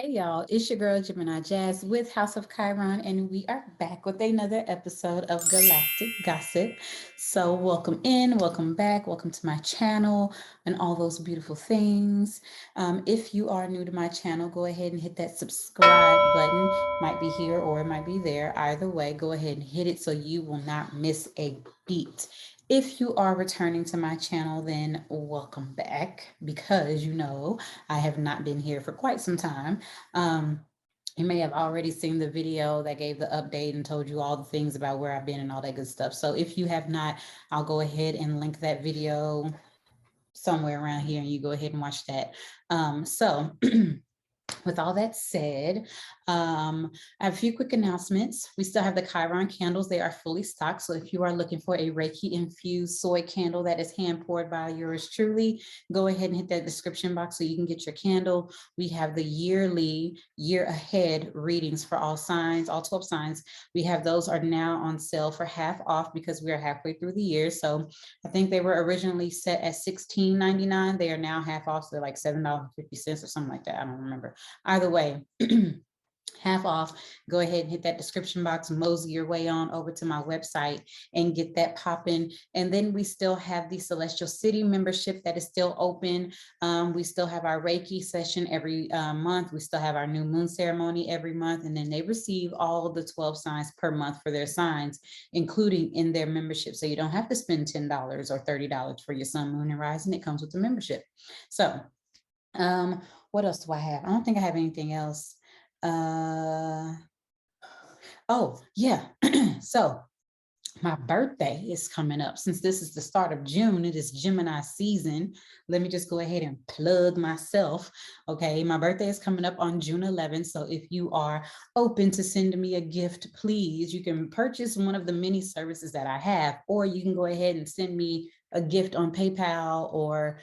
Hey y'all, it's your girl Gemini Jazz with House of Chiron, and we are back with another episode of Galactic Gossip. So, welcome in, welcome back, welcome to my channel, and all those beautiful things. If you are new to my channel, go ahead and hit that subscribe button. It might be here or it might be there. Either way, go ahead and hit it so you will not miss a beat. If you are returning to my channel, then welcome back because I have not been here for quite some time. You may have already seen the video that gave the update and told you all the things about where I've been and all that good stuff. So if you have not, I'll go ahead and link that video somewhere around here and you go ahead and watch that. With all that said, I have a few quick announcements. We still have the Chiron candles. They are fully stocked. So if you are looking for a Reiki infused soy candle that is hand poured by yours truly, go ahead and hit that description box so you can get your candle. We have the yearly year ahead readings for all signs, all 12 signs. We have those are now on sale for half off because we are halfway through the year. So I think they were originally set at $16.99. They are now half off. So they're like $7.50 or something like that. I don't remember. Either way, half off. Go ahead and hit that description box, mosey your way on over to my website and get that popping. And then we still have the Celestial City membership that is still open. We still have our Reiki session every month. We still have our new moon ceremony every month. And then they receive all of the 12 signs per month for their signs, including in their membership. So you don't have to spend $10 or $30 for your sun, moon, and rising. It comes with the membership. So what else do I have? I don't think I have anything else. Oh yeah. So my birthday is coming up. Since this is the start of June, it is Gemini season. Let me just go ahead and plug myself. Okay, my birthday is coming up on June 11th. So if you are open to sending me a gift, please, you can purchase one of the many services that I have, or you can go ahead and send me a gift on PayPal or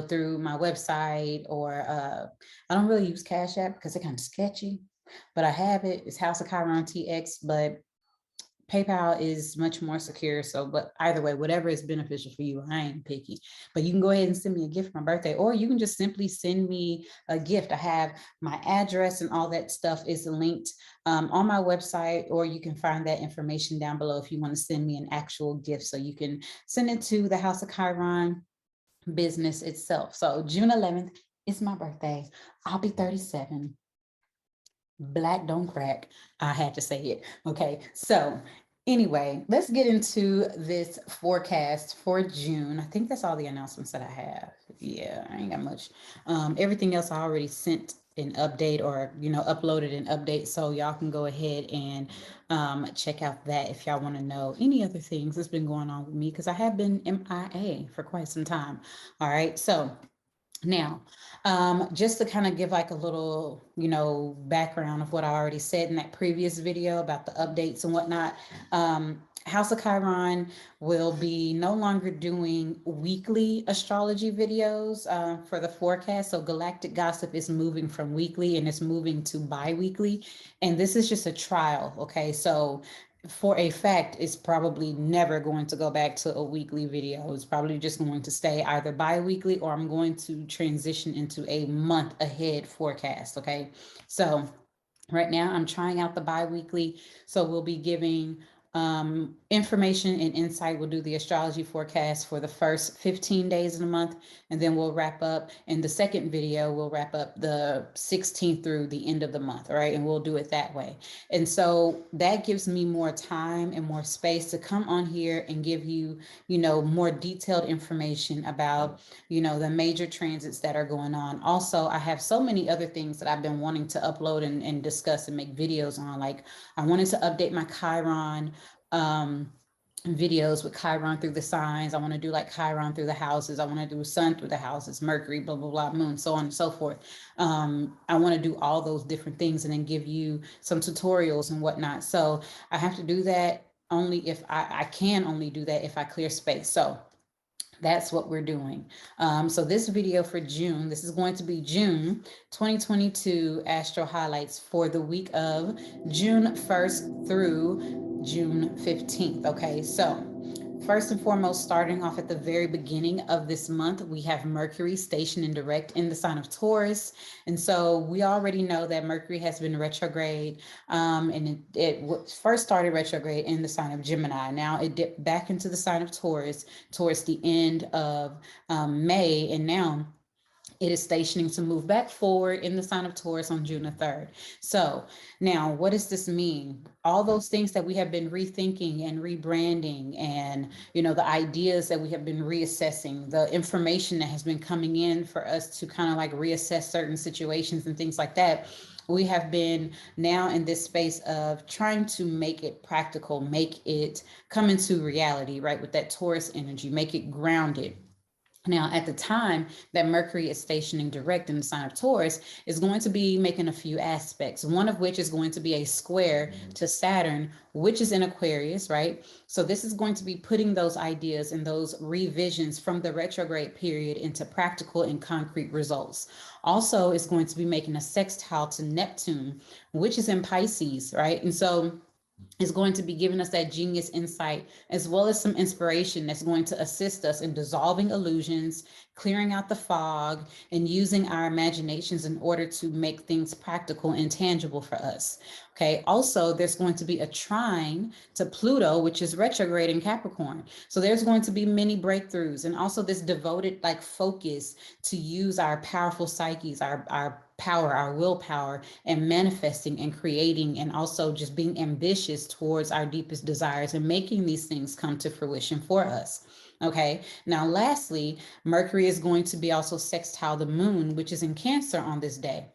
through my website, or I don't really use CashApp because it's kind of sketchy, but I have it. It's houseofchirontx, but PayPal is much more secure. So, but either way, whatever is beneficial for you, I ain't picky. But you can go ahead and send me a gift for my birthday, or you can just simply send me a gift. I have my address and all that stuff is linked on my website, or you can find that information down below if you want to send me an actual gift. So you can send it to the House of Chiron business itself. So June 11th is my birthday. I'll be 37. Black don't crack. I had to say it. Okay. So anyway, let's get into this forecast for June. I think that's all the announcements that I have. Yeah, I ain't got much. Everything else I already sent an update or uploaded an update, so y'all can go ahead and check out that if y'all want to know any other things that's been going on with me, because I have been MIA for quite some time. All right, so now, just to kind of give like a little, background of what I already said in that previous video about the updates and whatnot. House of Chiron will be no longer doing weekly astrology videos for the forecast. So Galactic Gossip is moving from weekly and it's moving to bi-weekly. And this is just a trial. Okay, so for a fact, it's probably never going to go back to a weekly video. It's probably just going to stay either bi-weekly, or I'm going to transition into a month ahead forecast. Okay, so right now I'm trying out the bi-weekly, so we'll be giving information and insight. We'll do the astrology forecast for the first 15 days of the month, and then we'll wrap up in the second video. We'll wrap up the 16th through the end of the month. All right, and we'll do it that way. And so that gives me more time and more space to come on here and give you, more detailed information about, the major transits that are going on. Also, I have so many other things that I've been wanting to upload and discuss and make videos on. Like, I wanted to update my Chiron videos with Chiron through the signs. I want to do like Chiron through the houses. I want to do sun through the houses, Mercury, blah, blah, blah, moon, so on and so forth. I want to do all those different things and then give you some tutorials and whatnot. So I have to do that only if I can only do that if I clear space. So that's what we're doing. So this video for June, this is going to be June 2022 Astro Highlights for the week of June 1st through June 15th. Okay, so First and foremost, starting off at the very beginning of this month, we have Mercury stationed and direct in the sign of Taurus. And so we already know that Mercury has been retrograde, and it first started retrograde in the sign of Gemini. Now it dipped back into the sign of Taurus towards the end of May, and now it is stationing to move back forward in the sign of Taurus on June the 3rd. So now what does this mean? All those things that we have been rethinking and rebranding, and the ideas that we have been reassessing, the information that has been coming in for us to kind of like reassess certain situations and things like that, we have been now in this space of trying to make it practical, make it come into reality, right? With that Taurus energy, make it grounded. Now, at the time that Mercury is stationing direct in the sign of Taurus, is going to be making a few aspects, one of which is going to be a square to Saturn, which is in Aquarius, right? So this is going to be putting those ideas and those revisions from the retrograde period into practical and concrete results. Also, it's going to be making a sextile to Neptune, which is in Pisces, right? And so is going to be giving us that genius insight, as well as some inspiration that's going to assist us in dissolving illusions, clearing out the fog, and using our imaginations in order to make things practical and tangible for us. Okay. Also, there's going to be a trine to Pluto, which is retrograde in Capricorn. So there's going to be many breakthroughs, and also this devoted like focus to use our powerful psyches, our power, our willpower, and manifesting and creating, and also just being ambitious towards our deepest desires and making these things come to fruition for us. Okay. Now, lastly, Mercury is going to be also sextile the moon, which is in Cancer on this day.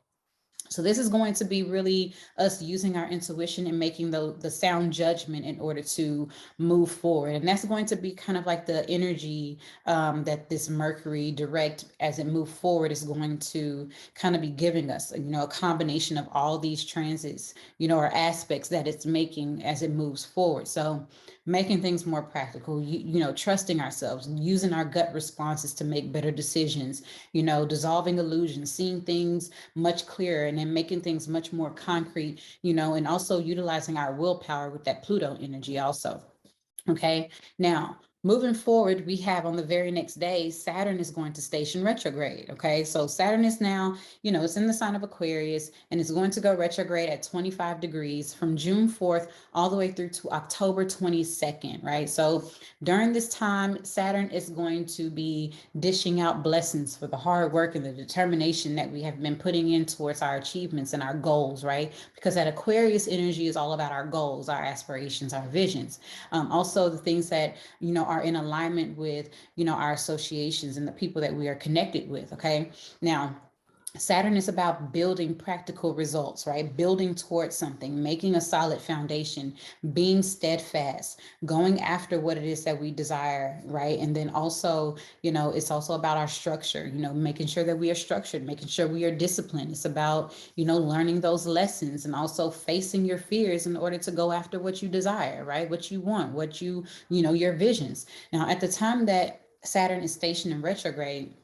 So this is going to be really us using our intuition and making the sound judgment in order to move forward. And that's going to be kind of like the energy that this Mercury direct as it moves forward is going to kind of be giving us, a combination of all these transits, or aspects that it's making as it moves forward. So making things more practical, trusting ourselves, using our gut responses to make better decisions, dissolving illusions, seeing things much clearer, and then making things much more concrete, and also utilizing our willpower with that Pluto energy also. Okay. Now, moving forward, we have on the very next day, Saturn is going to station retrograde. Okay. So Saturn is now, it's in the sign of Aquarius, and it's going to go retrograde at 25 degrees from June 4th all the way through to October 22nd. Right. So during this time, Saturn is going to be dishing out blessings for the hard work and the determination that we have been putting in towards our achievements and our goals. Right. Because that Aquarius energy is all about our goals, our aspirations, our visions. Also the things that, are in alignment with, our associations and the people that we are connected with. Okay. Now, Saturn is about building practical results, right? Building towards something, making a solid foundation, being steadfast, going after what it is that we desire, right? And then also, it's also about our structure, making sure that we are structured, making sure we are disciplined. It's about, learning those lessons and also facing your fears in order to go after what you desire, right? What you want, what your visions. Now, at the time that Saturn is stationed in retrograde,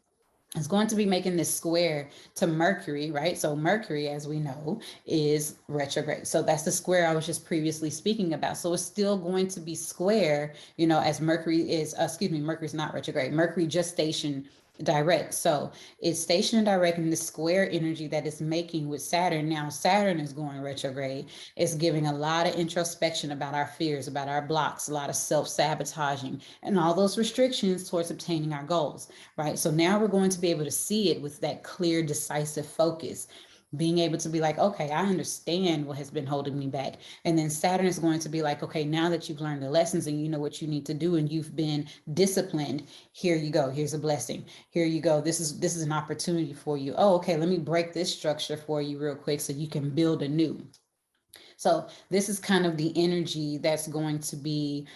is going to be making this square to Mercury, right? So Mercury, as we know, is retrograde. So that's the square I was just previously speaking about. So it's still going to be square, as Mercury is, Mercury's not retrograde. Mercury just stationed direct. So it's stationed direct in the square energy that it's making with Saturn. Now Saturn is going retrograde. It's giving a lot of introspection about our fears, about our blocks, a lot of self-sabotaging, and all those restrictions towards obtaining our goals, right? So now we're going to be able to see it with that clear, decisive focus, being able to be like, okay, I understand what has been holding me back. And then Saturn is going to be like, okay, now that you've learned the lessons and you know what you need to do and you've been disciplined, here you go. Here's a blessing. Here you go. This is an opportunity for you. Oh, okay, let me break this structure for you real quick so you can build anew. So this is kind of the energy that's going to be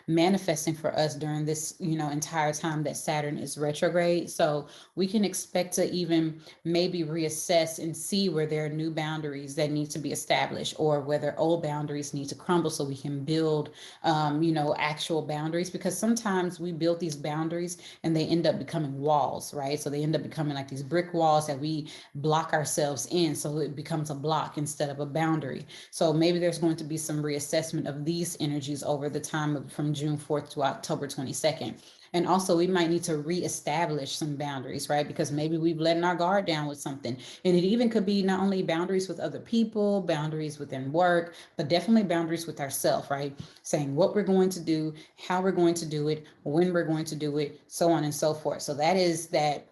manifesting for us during this, entire time that Saturn is retrograde. So we can expect to even maybe reassess and see where there are new boundaries that need to be established, or whether old boundaries need to crumble so we can build, actual boundaries. Because sometimes we build these boundaries and they end up becoming walls, right? So they end up becoming like these brick walls that we block ourselves in. So it becomes a block instead of a boundary. Mercury. So maybe there's going to be some reassessment of these energies over the time from June 4th to October 22nd. And also, we might need to reestablish some boundaries, right? Because maybe we've letting our guard down with something. And it even could be not only boundaries with other people, boundaries within work, but definitely boundaries with ourselves, right? Saying what we're going to do, how we're going to do it, when we're going to do it, so on and so forth. So that is that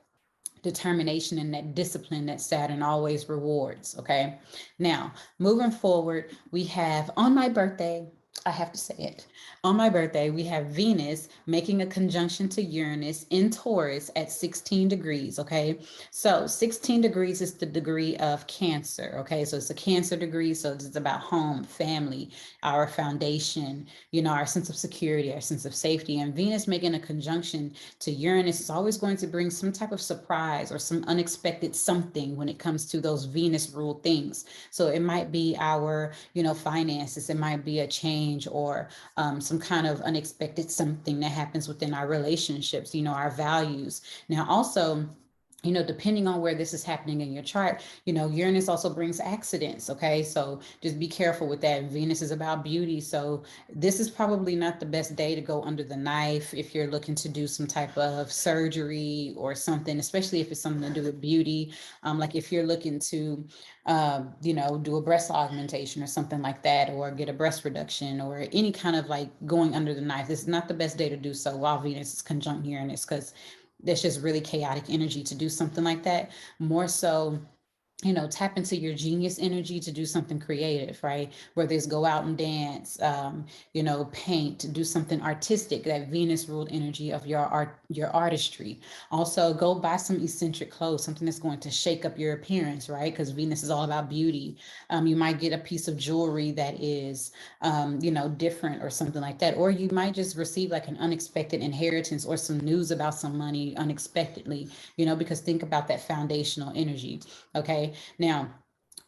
determination and that discipline that Saturn always rewards. Okay. Now, moving forward, we have on my birthday, I have to say it. On my birthday, we have Venus making a conjunction to Uranus in Taurus at 16 degrees. Okay. So 16 degrees is the degree of Cancer. Okay. So it's a Cancer degree. So it's about home, family, our foundation, our sense of security, our sense of safety. And Venus making a conjunction to Uranus is always going to bring some type of surprise or some unexpected something when it comes to those Venus ruled things. So it might be our, finances. It might be a change or some kind of unexpected something that happens within our relationships, our values. Now, also, depending on where this is happening in your chart, Uranus also brings accidents. Okay. So just be careful with that. Venus is about beauty. So this is probably not the best day to go under the knife if you're looking to do some type of surgery or something, especially if it's something to do with beauty. Like if you're looking to, do a breast augmentation or something like that, or get a breast reduction or any kind of like going under the knife. This is not the best day to do so while Venus is conjunct Uranus, because there's just really chaotic energy to do something like that. More so, tap into your genius energy to do something creative, right? Whether it's go out and dance, paint, do something artistic, that Venus ruled energy of your art, your artistry. Also, go buy some eccentric clothes, something that's going to shake up your appearance, right? Because Venus is all about beauty. You might get a piece of jewelry that is, different or something like that. Or you might just receive like an unexpected inheritance or some news about some money unexpectedly, because think about that foundational energy. Okay. Now,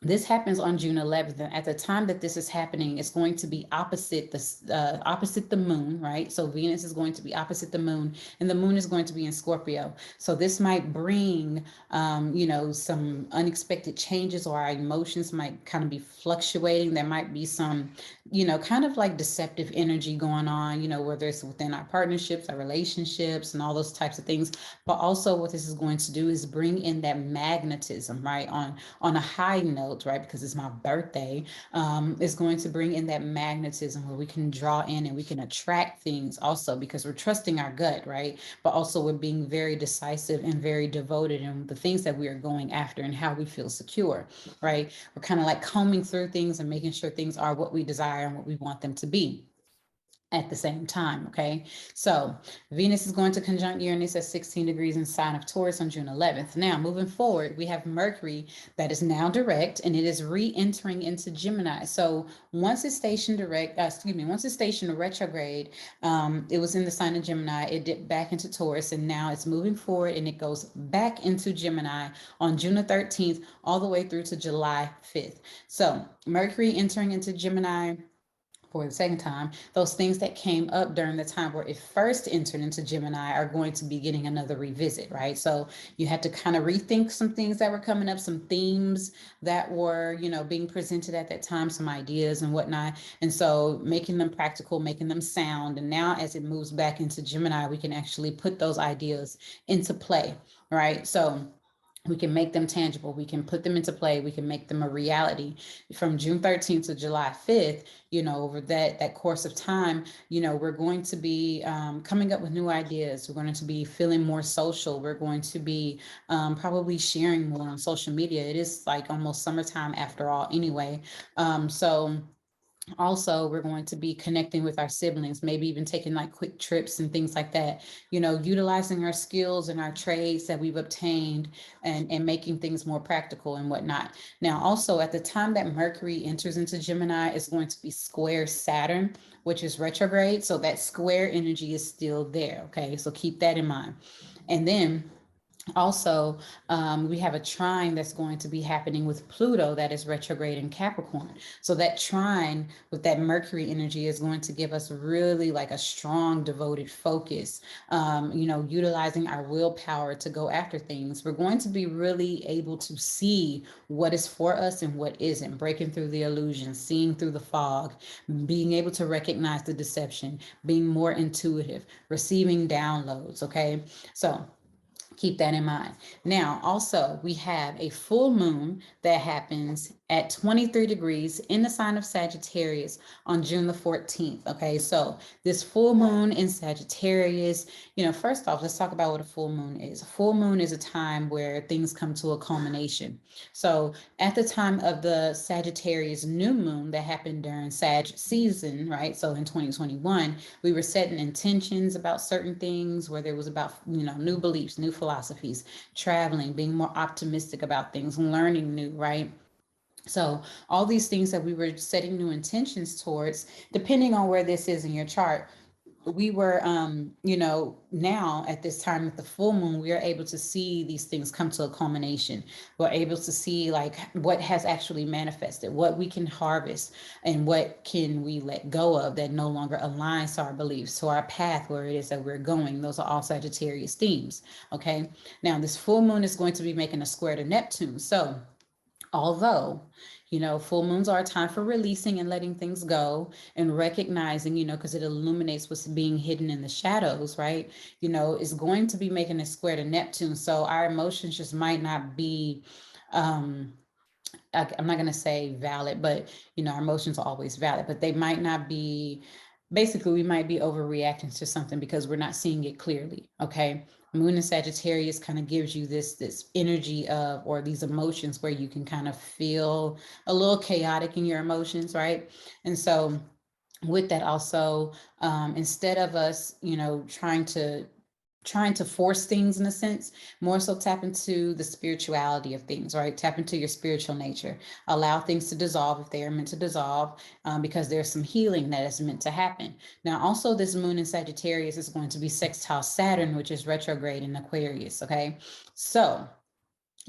this happens on June 11th. And at the time that this is happening, it's going to be opposite the moon, right? So Venus is going to be opposite the moon, and the moon is going to be in Scorpio. So this might bring, some unexpected changes, or our emotions might kind of be fluctuating. There might be some, kind of like deceptive energy going on, whether it's within our partnerships, our relationships, and all those types of things. But also, what this is going to do is bring in that magnetism, right? On a high note, right? Because it's my birthday, is going to bring in that magnetism where we can draw in and we can attract things also, because we're trusting our gut, right? But also we're being very decisive and very devoted in the things that we are going after and how we feel secure, right? We're kind of like combing through things and making sure things are what we desire and what we want them to be at the same time. Okay. So Venus is going to conjunct Uranus at 16 degrees in sign of Taurus on June 11th. Now, moving forward, we have Mercury that is now direct, and it is re-entering into Gemini. So once it's stationed retrograde, it was in the sign of Gemini, it dipped back into Taurus, and now it's moving forward and it goes back into Gemini on June the 13th, all the way through to July 5th. So Mercury entering into Gemini for the second time, those things that came up during the time where it first entered into Gemini are going to be getting another revisit, right? So you had to kind of rethink some things that were coming up, some themes that were, being presented at that time, some ideas and whatnot. And so making them practical, making them sound. And now as it moves back into Gemini, we can actually put those ideas into play, right? So we can make them tangible. We can put them into play. We can make them a reality. From June 13th to July 5th, over that course of time, we're going to be coming up with new ideas. We're going to be feeling more social. We're going to be probably sharing more on social media. It is like almost summertime after all anyway. So also we're going to be connecting with our siblings, maybe even taking like quick trips and things like that, utilizing our skills and our trades that we've obtained, and making things more practical and whatnot. Now, also at the time that Mercury enters into Gemini, it's going to be square Saturn, which is retrograde. So that square energy is still there. Okay. So keep that in mind. And then Also, we have a trine that's going to be happening with Pluto that is retrograde in Capricorn. So that trine with that Mercury energy is going to give us really like a strong, devoted focus, utilizing our willpower to go after things. We're going to be really able to see what is for us and what isn't, breaking through the illusion, seeing through the fog, being able to recognize the deception, being more intuitive, receiving downloads. Okay. So, keep that in mind. Now, also, we have a full moon that happens at 23 degrees in the sign of Sagittarius on June the 14th. Okay, so this full moon in Sagittarius, first off, let's talk about what a full moon is. A full moon is a time where things come to a culmination. So, at the time of the Sagittarius new moon that happened during Sag season, right? So, in 2021, we were setting intentions about certain things, whether it was about new beliefs, new philosophies, traveling, being more optimistic about things, learning new, right? So all these things that we were setting new intentions towards, depending on where this is in your chart, we were now at this time with the full moon, we are able to see these things come to a culmination. We're able to see like what has actually manifested, what we can harvest, and what can we let go of that no longer aligns to our beliefs, to our path, where it is that we're going. Those are all Sagittarius themes. Okay, now this full moon is going to be making a square to Neptune. So although full moons are a time for releasing and letting things go and recognizing, because it illuminates what's being hidden in the shadows, right? Is going to be making a square to Neptune. So our emotions just might not be um I'm not going to say valid, but our emotions are always valid, but they might not be. Basically, we might be overreacting to something because we're not seeing it clearly. Okay, Moon in Sagittarius kind of gives you this energy of, or these emotions where you can kind of feel a little chaotic in your emotions, right? And so with that also, instead of us trying to force things in a sense, more so tap into the spirituality of things, right? Tap into your spiritual nature. Allow things to dissolve if they are meant to dissolve, because there's some healing that is meant to happen. Now, also, this moon in Sagittarius is going to be sextile Saturn, which is retrograde in Aquarius. Okay, so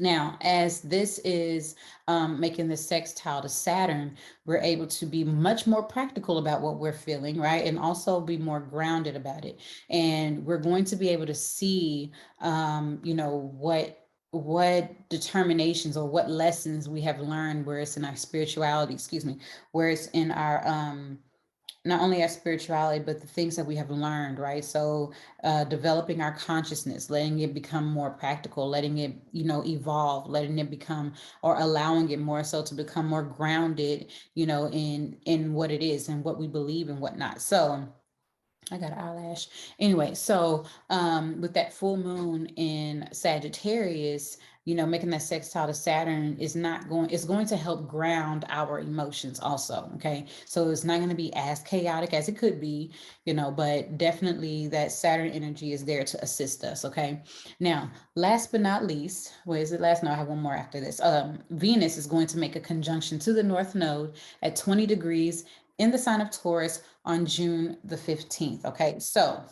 now, as this is making the sextile to Saturn, we're able to be much more practical about what we're feeling, right? And also be more grounded about it. And we're going to be able to see, what determinations or what lessons we have learned, where it's in our spirituality, where it's in our not only our spirituality, but the things that we have learned, right? So developing our consciousness, letting it become more practical, letting it, evolve, letting it become, or allowing it more so to become more grounded, in what it is and what we believe and whatnot. So I got an eyelash. Anyway, so with that full moon in Sagittarius, making that sextile to Saturn is going to help ground our emotions also. Okay. So it's not going to be as chaotic as it could be, but definitely that Saturn energy is there to assist us. Okay. Now, last but not least, where is it last? No, I have one more after this. Venus is going to make a conjunction to the North Node at 20 degrees in the sign of Taurus on June the 15th. Okay, so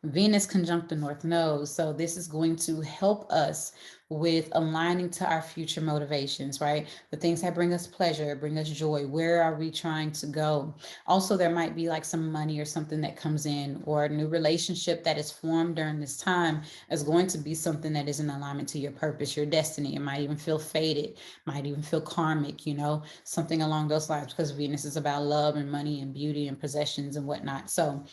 Venus conjunct the North Node. So this is going to help us with aligning to our future motivations, right? The things that bring us pleasure, bring us joy. Where are we trying to go? Also, there might be like some money or something that comes in, or a new relationship that is formed during this time is going to be something that is in alignment to your purpose, your destiny. It might even feel fated, might even feel karmic, something along those lines, because Venus is about love and money and beauty and possessions and whatnot. So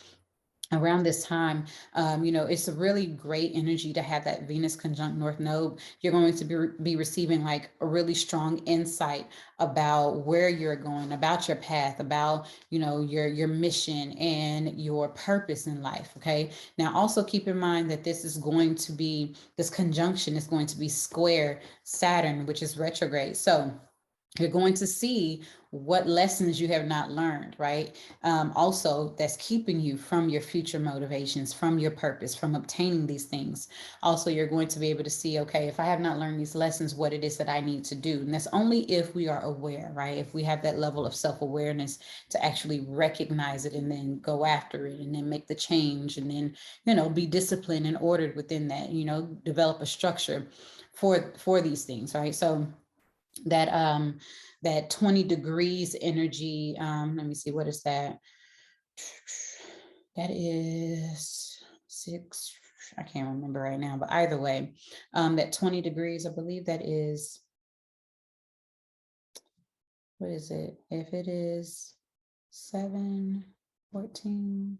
around this time, it's a really great energy to have that Venus conjunct North Node. You're going to be receiving like a really strong insight about where you're going, about your path, about your mission and your purpose in life. Okay. Now, also keep in mind that this conjunction is going to be square Saturn, which is retrograde. So you're going to see what lessons you have not learned, right? Also, that's keeping you from your future motivations, from your purpose, from obtaining these things. Also, you're going to be able to see, okay, if I have not learned these lessons, what it is that I need to do. And that's only if we are aware, right? If we have that level of self-awareness to actually recognize it and then go after it and then make the change and then, be disciplined and ordered within that, develop a structure for these things, right? So that 20 degrees energy, let me see, what is that? That is 6, I can't remember right now, but either way, that 20 degrees, I believe that is, what is it? If it is 7, 14,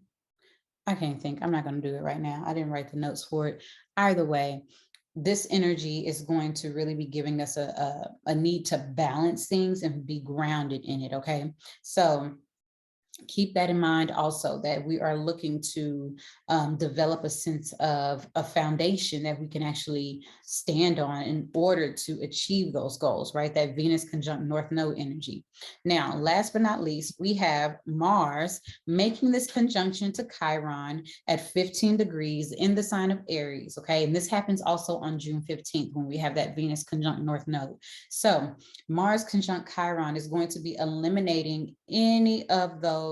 I can't think. I'm not going to do it right now. I didn't write the notes for it. Either way, this energy is going to really be giving us a need to balance things and be grounded in it. Okay. So keep that in mind also, that we are looking to develop a sense of a foundation that we can actually stand on in order to achieve those goals, right? That Venus conjunct North Node energy. Now, last but not least, we have Mars making this conjunction to Chiron at 15 degrees in the sign of Aries, okay? And this happens also on June 15th when we have that Venus conjunct North Node. So Mars conjunct Chiron is going to be eliminating any of those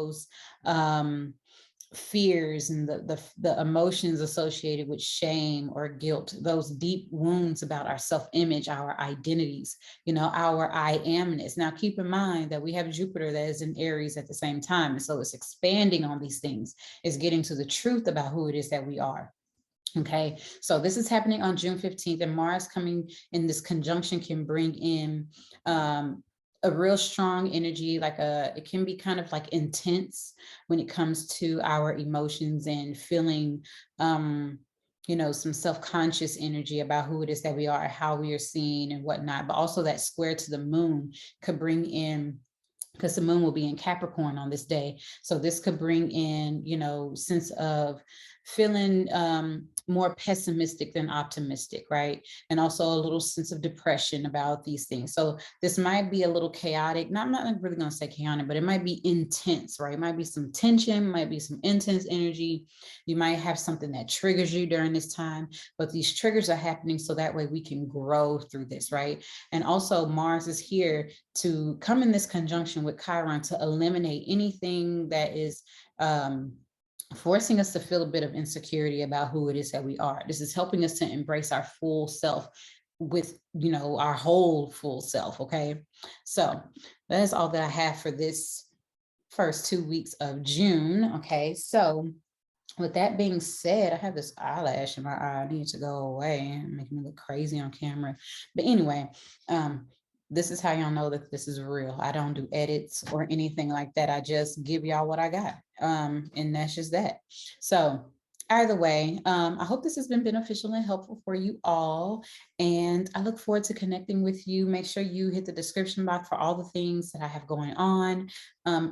fears and the emotions associated with shame or guilt, those deep wounds about our self-image, our identities, our I amness. Now, keep in mind that we have Jupiter that is in Aries at the same time. And so it's expanding on these things, it's getting to the truth about who it is that we are. Okay, so this is happening on June 15th, and Mars coming in this conjunction can bring in a real strong energy, it can be kind of like intense when it comes to our emotions and feeling, some self-conscious energy about who it is that we are, how we are seen and whatnot. But also that square to the moon could bring in, because the moon will be in Capricorn on this day. So this could bring in, sense of feeling more pessimistic than optimistic, right? And also a little sense of depression about these things. So this might be a little chaotic. I'm not really going to say chaotic, but it might be intense, right? It might be some tension, might be some intense energy. You might have something that triggers you during this time, but these triggers are happening so that way we can grow through this, right? And also Mars is here to come in this conjunction with Chiron to eliminate anything that is forcing us to feel a bit of insecurity about who it is that we are. This is helping us to embrace our full self with, our whole full self. Okay. So that is all that I have for this first 2 weeks of June. Okay. So with that being said, I have this eyelash in my eye. I need to go away, making me look crazy on camera. But anyway, this is how y'all know that this is real. I don't do edits or anything like that. I just give y'all what I got. And that's just that. So either way, I hope this has been beneficial and helpful for you all. And I look forward to connecting with you. Make sure you hit the description box for all the things that I have going on.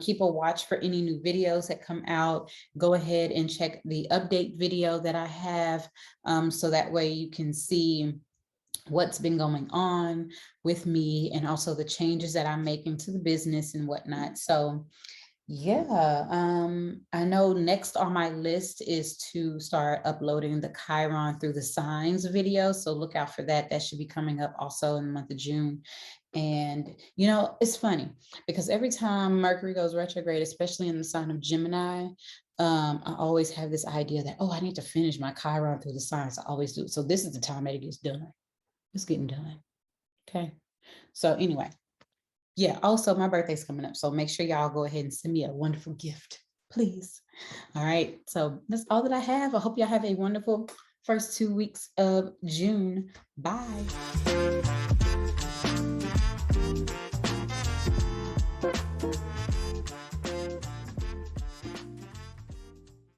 Keep a watch for any new videos that come out. Go ahead and check the update video that I have, so that way you can see what's been going on with me and also the changes that I'm making to the business and whatnot. So yeah, I know next on my list is to start uploading the Chiron through the signs video. So look out for that. That should be coming up also in the month of June. And, it's funny because every time Mercury goes retrograde, especially in the sign of Gemini, I always have this idea that, I need to finish my Chiron through the signs. I always do. So this is the time that it gets done. It's getting done. Okay. So anyway, yeah, also my birthday's coming up. So make sure y'all go ahead and send me a wonderful gift, please. All right. So that's all that I have. I hope y'all have a wonderful first 2 weeks of June. Bye.